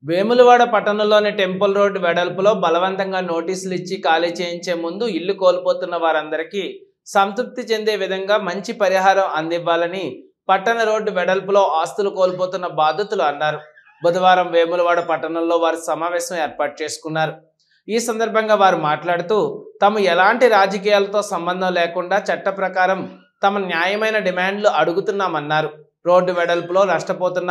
వేములవాడ పట్టణంలోని temple road వెడల్పులో బలవంతంగా నోటీసులు ఇచ్చి ఖాళీ చేయించే ముందు ఇల్లు కోల్పోతున్న వారందరికీ సంతృప్తి చెందే విధంగా మంచి పరిహారం అందివ్వాలని పట్టణ రోడ్డు వెడల్పులో ఆస్తులు కోల్పోతున్న బాధితులు అన్నారు. బుధవారం వేములవాడ పట్టణంలో వారు సమావేశం ఏర్పాటు చేసుకున్నారు. ఈ సందర్భంగా వారు మాట్లాడుతూ తాము ఎలాంటి రాజకీయాలతో సంబంధం లేకుండా చట్ట ప్రకారం తమ న్యాయమైన డిమాండ్లు అడుగుతున్నామన్నారు. రోడ్డు వెడల్పులో నష్టపోతున్న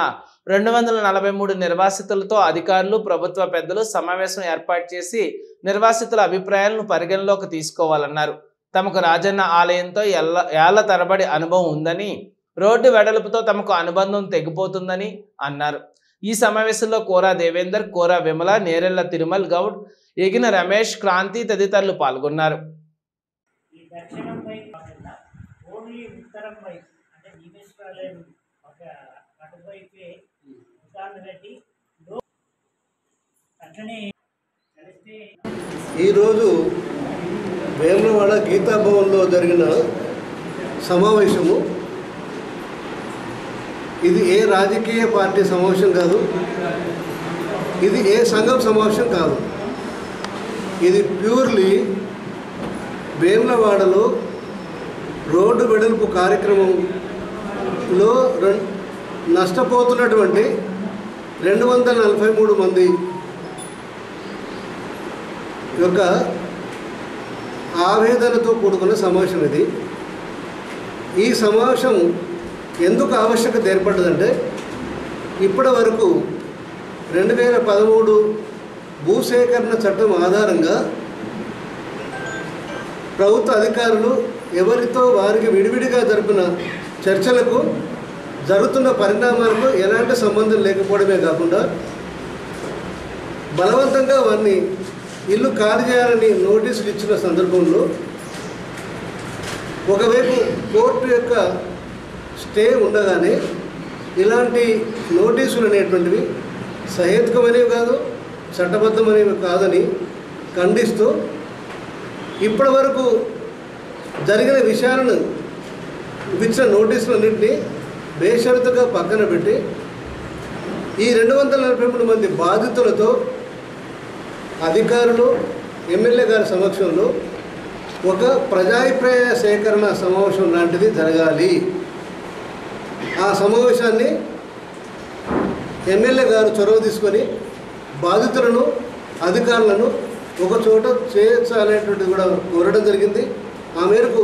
243 నిర్వాసితులతో అధికారులు, ప్రభుత్వ పెద్దలు సమావేశం ఏర్పాటు చేసి నిర్వాసితుల అభిప్రాయాలను పరిగణలోకి తీసుకోవాలన్నారు. తమకు రాజన్న ఆలయంతో ఏళ్ల తరబడి అనుభవం ఉందని, రోడ్డు వెడల్పుతో తమకు అనుబంధం తెగిపోతుందని అన్నారు. ఈ సమావేశంలో కోరా దేవేందర్, కోరా విమల, నేరెళ్ల తిరుమల్ గౌడ్, ఎగిన రమేష్, క్రాంతి తదితరులు పాల్గొన్నారు. ఈరోజు వేములవాడ గీతాభవన్లో జరిగిన సమావేశము ఇది ఏ రాజకీయ పార్టీ సమావేశం కాదు, ఇది ఏ సంఘం సమావేశం కాదు. ఇది ప్యూర్లీ వేములవాడలో రోడ్డు వెడల్పు కార్యక్రమంలో నష్టపోతున్నటువంటి 243 మంది యొక్క ఆవేదనతో కూడుకున్న సమావేశం ఇది. ఈ సమావేశం ఎందుకు ఆవశ్యకత ఏర్పడ్డదంటే, ఇప్పటి వరకు 2013 భూసేకరణ చట్టం ఆధారంగా ప్రభుత్వ అధికారులు ఎవరితో వారికి విడివిడిగా జరిపిన చర్చలకు జరుగుతున్న పరిణామాలకు ఎలాంటి సంబంధం లేకపోవడమే కాకుండా బలవంతంగా వారిని ఇల్లు ఖాళీ చేయాలని నోటీసులు ఇచ్చిన సందర్భంలో ఒకవైపు కోర్టు యొక్క స్టే ఉండగానే ఇలాంటి నోటీసులు అనేటువంటివి సహేతుకమైనవి కాదు, చట్టబద్ధమైనవి కాదని ఖండిస్తూ ఇప్పటి వరకు జరిగిన విషయాలను ఇచ్చిన నోటీసులన్నింటినీ బేషరతుగా పక్కన పెట్టి ఈ 243 మంది బాధితులతో అధికారులు, ఎమ్మెల్యే గారి సమక్షంలో ఒక ప్రజాభిప్రాయ సేకరణ సమావేశం లాంటిది జరగాలి. ఆ సమావేశాన్ని ఎమ్మెల్యే గారు చొరవ తీసుకొని బాధితులను, అధికారులను ఒక చోట చేర్చాలనేటువంటిది కూడా కోరడం జరిగింది. ఆ మేరకు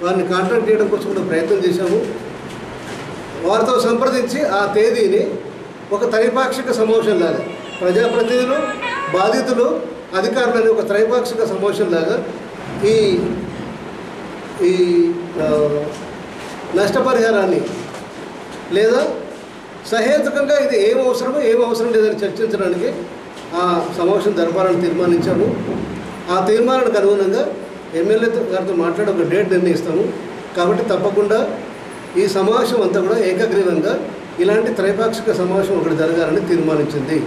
వారిని కాంటాక్ట్ చేయడం కోసం కూడా ప్రయత్నం చేశాము. వారితో సంప్రదించి ఆ తేదీని ఒక త్రైపాక్షిక సమావేశంలాగా, ప్రజాప్రతినిధులు, బాధితులు, అధికారులని ఒక త్రైపాక్షిక సమావేశంలాగా ఈ ఈ నష్టపరిహారాన్ని లేదా సహేతుకంగా ఇది ఏం అవసరం లేదని చర్చించడానికి ఆ సమావేశం జరపాలని తీర్మానించాము. ఆ తీర్మానానికి అనుగుణంగా ఎమ్మెల్యే గారితో మాట్లాడి ఒక డేట్ నిర్ణయిస్తాము. కాబట్టి తప్పకుండా ఈ సమావేశం అంతా కూడా ఏకగ్రీవంగా ఇలాంటి త్రైపాక్షిక సమావేశం ఒకటి జరగాలని తీర్మానించింది.